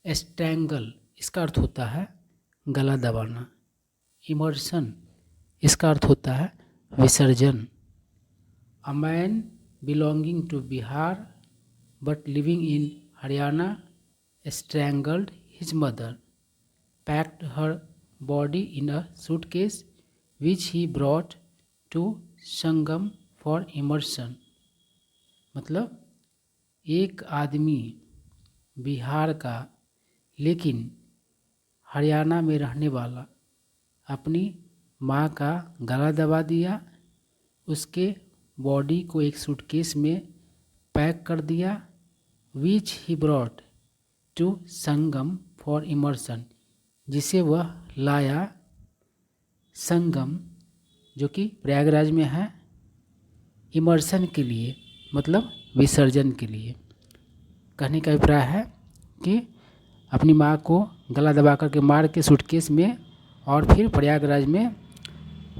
Strangle इसका अर्थ होता है गला दबाना। इमर्शन इसका अर्थ होता है विसर्जन। A man belonging to Bihar but living in Haryana strangled his mother, packed her body in a suitcase which he brought to Sangam for immersion। मतलब एक आदमी बिहार का लेकिन हरियाणा में रहने वाला अपनी माँ का गला दबा दिया, उसके बॉडी को एक सूटकेस में पैक कर दिया, which he brought to Sangam for immersion, जिसे वह लाया संगम जो कि प्रयागराज में है इमर्शन के लिए, मतलब विसर्जन के लिए। कहने का अभिप्राय है कि अपनी माँ को गला दबा करके मार के सूटकेस में और फिर प्रयागराज में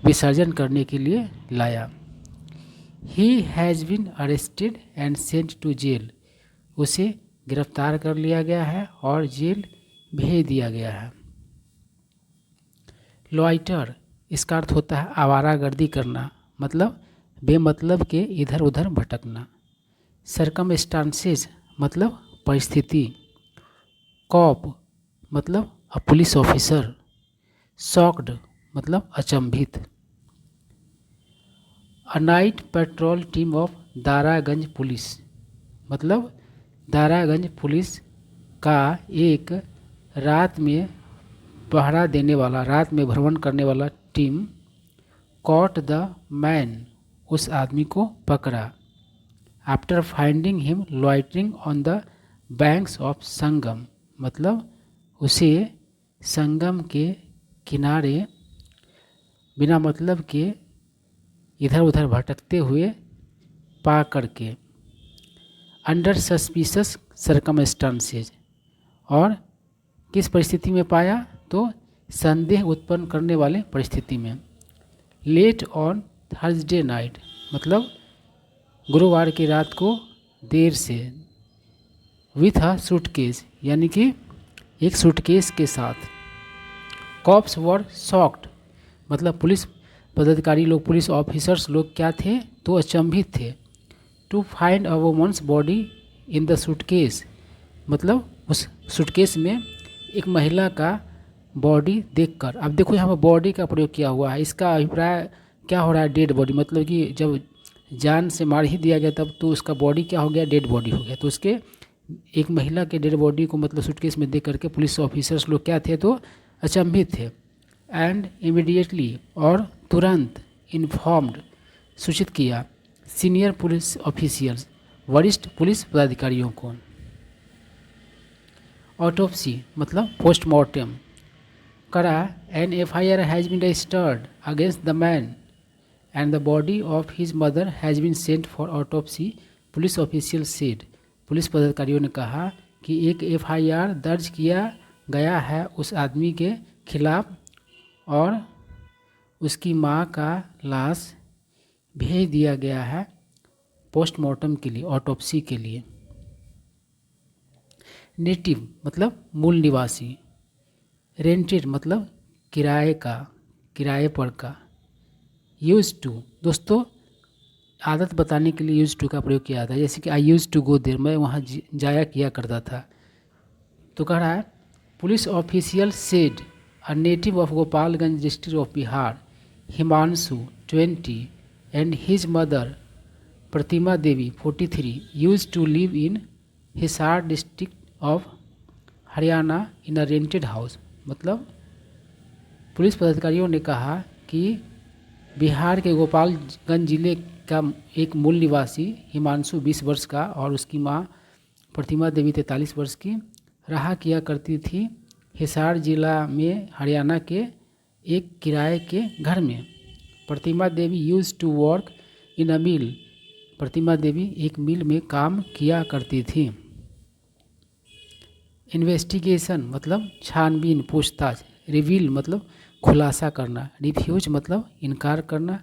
विसर्जन करने के लिए लाया। He has been arrested and sent to jail, उसे गिरफ्तार कर लिया गया है और जेल भेज दिया गया है। लॉइटर इसका अर्थ होता है आवारागर्दी करना, मतलब बेमतलब के इधर उधर भटकना। सर्कमस्टांसेस मतलब परिस्थिति। कॉप मतलब अ पुलिस ऑफिसर। शॉक्ड मतलब अचंभित। A night petrol team of Daraganj police, मतलब दारागंज पुलिस का एक रात में पहरा देने वाला, रात में भ्रमण करने वाला टीम कॉट द मैन, उस आदमी को पकड़ा। After finding him loitering on the banks of Sangam, मतलब उसे संगम के किनारे बिना मतलब के इधर उधर भटकते हुए पा करके। अंडर सस्पिशस सर्कमस्टांसेज, और किस परिस्थिति में पाया, तो संदेह उत्पन्न करने वाले परिस्थिति में। लेट ऑन थर्सडे नाइट, मतलब गुरुवार की रात को देर से। विथ अ सूटकेस, यानी कि एक सूटकेस के साथ। कॉप्स वर शॉक्ड, मतलब पुलिस पदाधिकारी लोग, पुलिस ऑफिसर्स लोग क्या थे, तो अचंभित थे। To find a woman's body in the suitcase, मतलब उस सूटकेस में एक महिला का बॉडी देखकर। अब देखो यहाँ पर बॉडी का प्रयोग किया हुआ है, इसका अभिप्राय क्या हो रहा है, डेड बॉडी। मतलब कि जब जान से मार ही दिया गया तब तो उसका बॉडी क्या हो गया, डेड बॉडी हो गया। तो उसके एक महिला के डेड बॉडी को मतलब सूटकेस में देख करके पुलिस ऑफिसर्स लोग क्या थे, तो अचंभित थे। एंड इमीडिएटली, और तुरंत, इन्फॉर्म्ड सूचित किया, सीनियर पुलिस ऑफिशियल्स, वरिष्ठ पुलिस पदाधिकारियों को। ऑटोप्सी मतलब पोस्टमार्टम करा। An FIR has been registered against the man and the body of his mother has been sent for autopsy, police official said. Police पदाधिकारियों ने कहा कि एक FIR दर्ज किया गया है उस आदमी के खिलाफ और उसकी माँ का लाश भेज दिया गया है पोस्टमार्टम के लिए, ऑटोप्सी के लिए। नेटिव मतलब मूल निवासी। रेंटेड मतलब किराए का, किराए पर का। यूज टू, दोस्तों आदत बताने के लिए यूज टू का प्रयोग किया था, जैसे कि आई यूज टू गो देयर, मैं वहाँ जाया किया करता था। तो कह रहा है police official said a native of Gopalganj district of Bihar, Himanshu 20 and his mother Pratima Devi 43 use to live in Hisar district of Haryana in a rented house. मतलब पुलिस पदाधिकारियों ने कहा कि बिहार के गोपालगंज जिले का एक मूल निवासी हिमांशु 20 वर्ष का और उसकी मां प्रतिमा देवी 43 वर्ष की रहा किया करती थी हिसार जिला में हरियाणा के एक किराए के घर में। प्रतिमा देवी यूज टू वर्क इन अ मिल, प्रतिमा देवी एक मिल में काम किया करती थी। इन्वेस्टिगेशन मतलब छानबीन, पूछताछ। रिवील मतलब खुलासा करना। रिफ्यूज मतलब इनकार करना।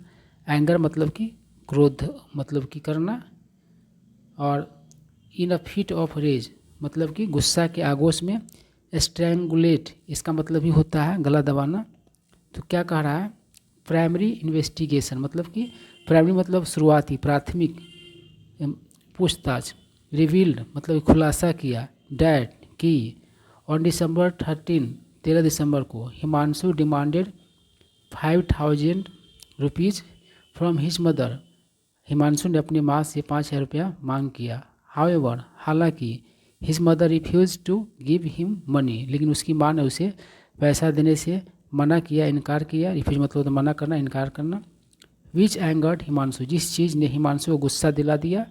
एंगर मतलब कि क्रोध मतलब कि करना। और इन अ फिट ऑफ रेज मतलब कि गुस्सा के आगोश में स्ट्रैंगुलेट इसका मतलब ही होता है गला दबाना। तो क्या कह रहा है, प्राइमरी इन्वेस्टिगेशन मतलब कि प्राइमरी मतलब शुरुआती प्राथमिक पूछताछ, रिवील्ड मतलब खुलासा किया, डैट की ऑन December 13 दिसंबर को Himanshu demanded 5,000 rupees from his mother, Himanshu ने अपनी माँ से 5,000 रुपया मांग किया। हाउएवर हालांकि his mother refuse to give him money, लेकिन उसकी माँ ने उसे पैसा देने से मना किया, इनकार किया। रिफ्यूज मतलब तो मना करना, इनकार करना। विच एंगर्ड हिमांशु, जिस चीज़ ने हिमांशु को गुस्सा दिला दिया।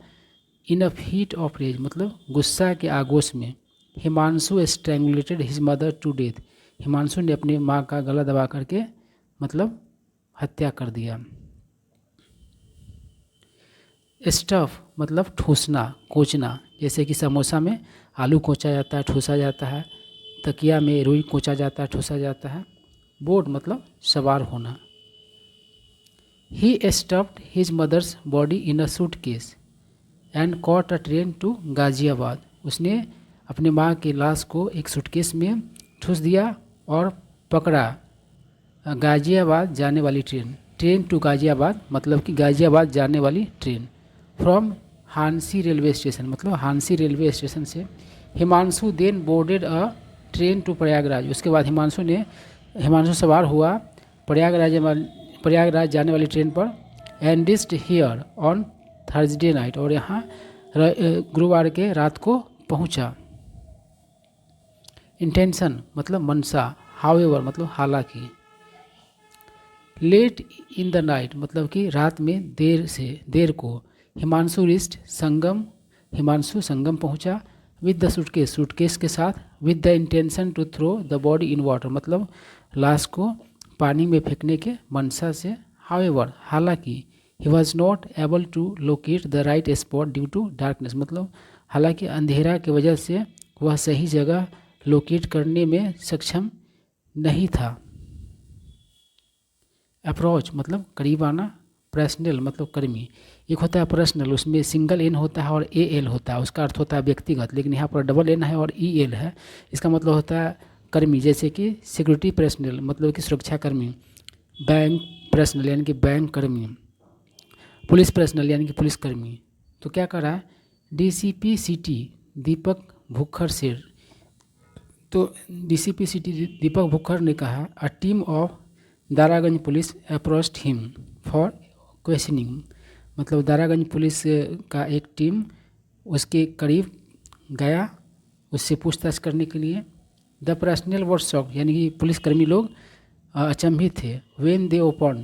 In a fit of rage मतलब गुस्सा के आगोश में Himanshu strangulated his mother to death, Himanshu ने अपनी माँ का गला दबा करके मतलब हत्या कर दिया। स्टफ मतलब ठूसना, कोचना, जैसे कि समोसा में आलू कोचा जाता है, ठूसा जाता है। तकिया में रुई कोचा जाता है, ठूसा जाता है। बोर्ड मतलब सवार होना। He stuffed his mother's body in a suitcase and caught a train to Ghaziabad, उसने अपने माँ की लाश को एक सूटकेस में ठूस दिया और पकड़ा गाजियाबाद जाने वाली ट्रेन। ट्रेन टू गाजियाबाद मतलब कि गाजियाबाद जाने वाली train. From Hansi railway station मतलब हांसी रेलवे स्टेशन से। Himanshu then boarded a train to Prayagraj, उसके बाद हिमांशु सवार हुआ प्रयागराज जाने वाली ट्रेन पर। And reached here on Thursday night, और यहाँ गुरुवार के रात को पहुँचा। इंटेंशन मतलब मनसा, हाउएवर मतलब हालांकि। लेट इन द नाइट मतलब कि रात में देर को। हिमांशु रिच्ड संगम, हिमांशु संगम पहुंचा। विद द सूटकेस के साथ। With the intention to throw the body in water मतलब लाश को पानी में फेंकने के मनसा से। हाउएवर हालांकि he was not able to locate the right spot due to darkness मतलब हालांकि अंधेरा की वजह से वह सही जगह लोकेट करने में सक्षम नहीं था। अप्रोच मतलब करीब आना। पर्सनल मतलब कर्मी, एक होता है पर्सनल, उसमें सिंगल एन होता है और ए एल होता है, उसका अर्थ होता है व्यक्तिगत, लेकिन यहाँ पर डबल एन है और ई एल है, इसका मतलब होता है कर्मी। जैसे कि सिक्योरिटी पर्सनल मतलब कि सुरक्षा कर्मी, बैंक पर्सनल यानी कि बैंक कर्मी, पुलिस पर्सनल यानी कि पुलिस कर्मी। तो क्या कर रहा है, डीसीपी सिटी दीपक भुक्खर से, तो डीसीपी सिटी दीपक भुक्खर ने कहा a team of Daraganj police approached him for questioning मतलब दारागंज पुलिस का एक टीम उसके करीब गया उससे पूछताछ करने के लिए। द पर्सनल वर शॉक्ड यानी कि पुलिसकर्मी लोग अचंभित थे। व्हेन दे ओपन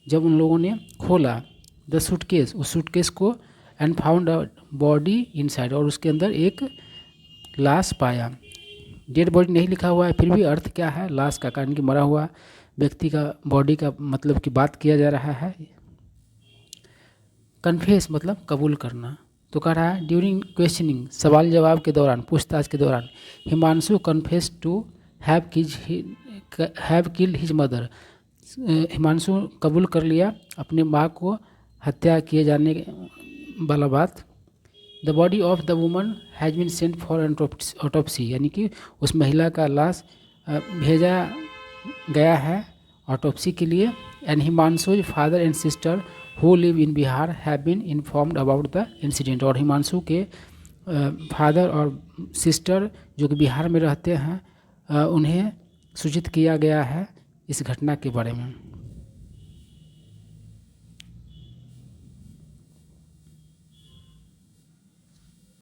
जब उन लोगों ने खोला, द सूटकेस उस सूटकेस को, and found a body inside और उसके अंदर एक लाश पाया। डेड बॉडी नहीं लिखा हुआ है, फिर भी अर्थ क्या है लाश का, कारण कि मरा हुआ व्यक्ति का बॉडी का मतलब की बात किया जा रहा है। कन्फेस मतलब कबूल करना। तो कह रहा है ड्यूरिंग क्वेश्चनिंग सवाल जवाब के दौरान, पूछताछ के दौरान, Himanshu confess to have killed his mother, Himanshu कबूल कर लिया अपने माँ को हत्या किए जाने वाला बात। The body of the woman has been sent for autopsy यानी कि उस महिला का लाश भेजा गया है ऑटोप्सी के लिए। And Himanshu's father and sister who live in Bihar have been informed about the incident, और हिमांशु के फादर और सिस्टर जो कि बिहार में रहते हैं उन्हें सूचित किया गया है इस घटना के बारे में।